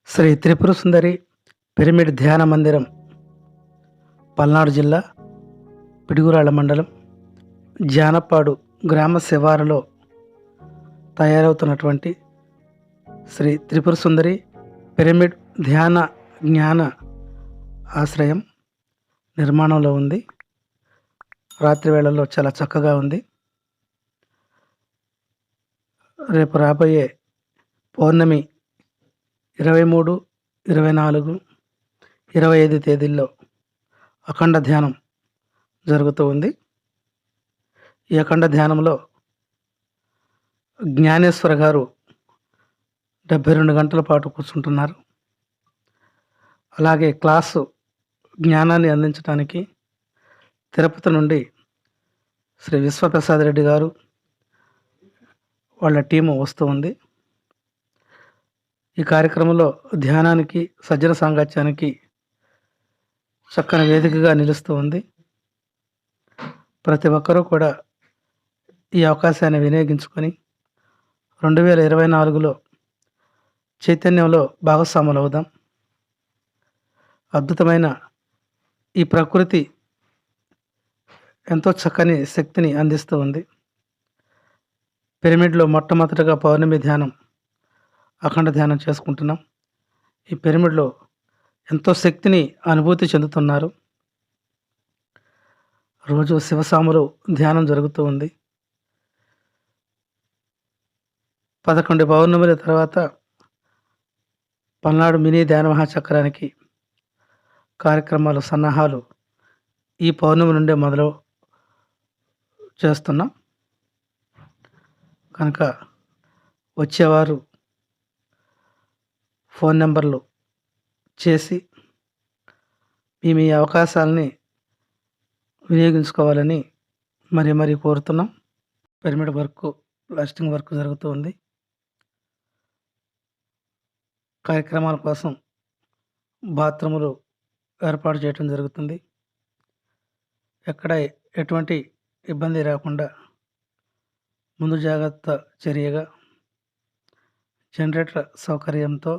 Shri Tripura Sundari pyramid ధ్యాన మందిరం, పల్నాడు జిల్లా పిడుగురాళ్ల మండలం జానపాడు గ్రామ శివారులో తయారవుతున్నటువంటి శ్రీ త్రిపుర సుందరి పిరమిడ్ ధ్యాన జ్ఞాన ఆశ్రయం నిర్మాణంలో ఉంది. రాత్రి వేళల్లో చాలా చక్కగా ఉంది. రేపు రాబోయే పౌర్ణమి 23, 24, 25 తేదీల్లో అఖండ ధ్యానం జరుగుతూ ఉంది. ఈ అఖండ ధ్యానంలో జ్ఞానేశ్వర గారు 72 గంటల పాటు కూర్చుంటున్నారు. అలాగే క్లాసు జ్ఞానాన్ని అందించడానికి తిరుపతి నుండి శ్రీ విశ్వప్రసాద్ రెడ్డి గారు వాళ్ళ టీము వస్తూ ఉంది. ఈ కార్యక్రమంలో ధ్యానానికి, సజ్జన సాంగత్యానికి చక్కని వేదికగా నిలుస్తూ ఉంది. ప్రతి ఒక్కరూ కూడా ఈ అవకాశాన్ని వినియోగించుకొని 2024లో చైతన్యంలో భాగస్వాములు అవుదాం. అద్భుతమైన ఈ ప్రకృతి ఎంతో చక్కని శక్తిని అందిస్తూ ఉంది. పిరమిడ్లో మొట్టమొదటిగా పౌర్ణమి ధ్యానం, అఖండ ధ్యానం చేసుకుంటున్నాం. ఈ పిరమిడ్లో ఎంతో శక్తిని అనుభూతి చెందుతున్నారు. రోజు శివసాములు ధ్యానం జరుగుతూ ఉంది. 11 పౌర్ణమిల తర్వాత పల్నాడు మినీ ధ్యాన మహాచక్రానికి కార్యక్రమాలు, సన్నాహాలు ఈ పౌర్ణమి నుండే మొదలు చేస్తున్నాం. కనుక వచ్చేవారు ఫోన్ నెంబర్లు చేసి మీ అవకాశాలని వినియోగించుకోవాలని మరీ కోరుతున్నాం. పిరమిడ్ వర్క్, ప్లాస్టింగ్ వర్క్ జరుగుతూ ఉంది. కార్యక్రమాల కోసం బాత్రూములు ఏర్పాటు చేయడం జరుగుతుంది. ఎక్కడ ఎటువంటి ఇబ్బంది రాకుండా ముందు జాగ్రత్త చర్యగా జనరేటర్ సౌకర్యంతో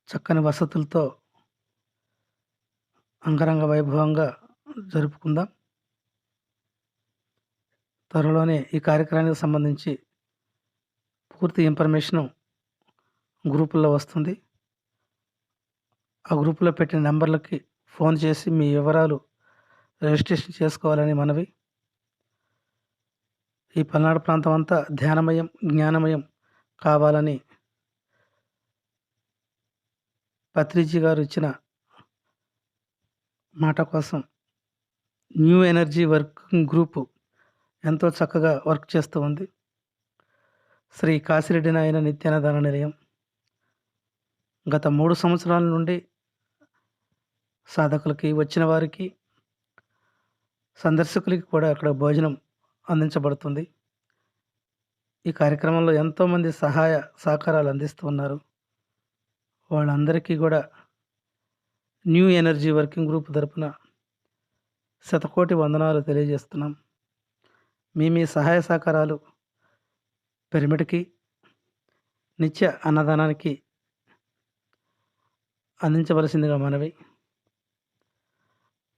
చక్కని వసతులతో అంగరంగ వైభవంగా జరుపుకుందాం. త్వరలోనే ఈ కార్యక్రమానికి సంబంధించి పూర్తి ఇన్ఫర్మేషను గ్రూపుల్లో వస్తుంది. ఆ గ్రూపులో పెట్టిన నెంబర్లకి ఫోన్ చేసి మీ వివరాలు రిజిస్ట్రేషన్ చేసుకోవాలని మనవి. ఈ పల్నాడు ప్రాంతం అంతా ధ్యానమయం, జ్ఞానమయం కావాలని పత్రిజీ గారు ఇచ్చిన మాట కోసం న్యూ ఎనర్జీ వర్కింగ్ గ్రూపు ఎంతో చక్కగా వర్క్ చేస్తూ ఉంది. శ్రీ కాశిరెడ్డి నాయన నిత్యాన్నదాన నిలయం గత 3 సంవత్సరాల నుండి సాధకులకి, వచ్చిన వారికి, సందర్శకులకి కూడా అక్కడ భోజనం అందించబడుతుంది. ఈ కార్యక్రమంలో ఎంతోమంది సహాయ సహకారాలు అందిస్తూ ఉన్నారు. వాళ్ళందరికీ కూడా న్యూ ఎనర్జీ వర్కింగ్ గ్రూప్ తరపున శతకోటి వందనాలు తెలియజేస్తున్నాం. మీ సహాయ సహకారాలు పిరమిడ్కి, నిత్య అన్నదానానికి అందించవలసిందిగా మనవి.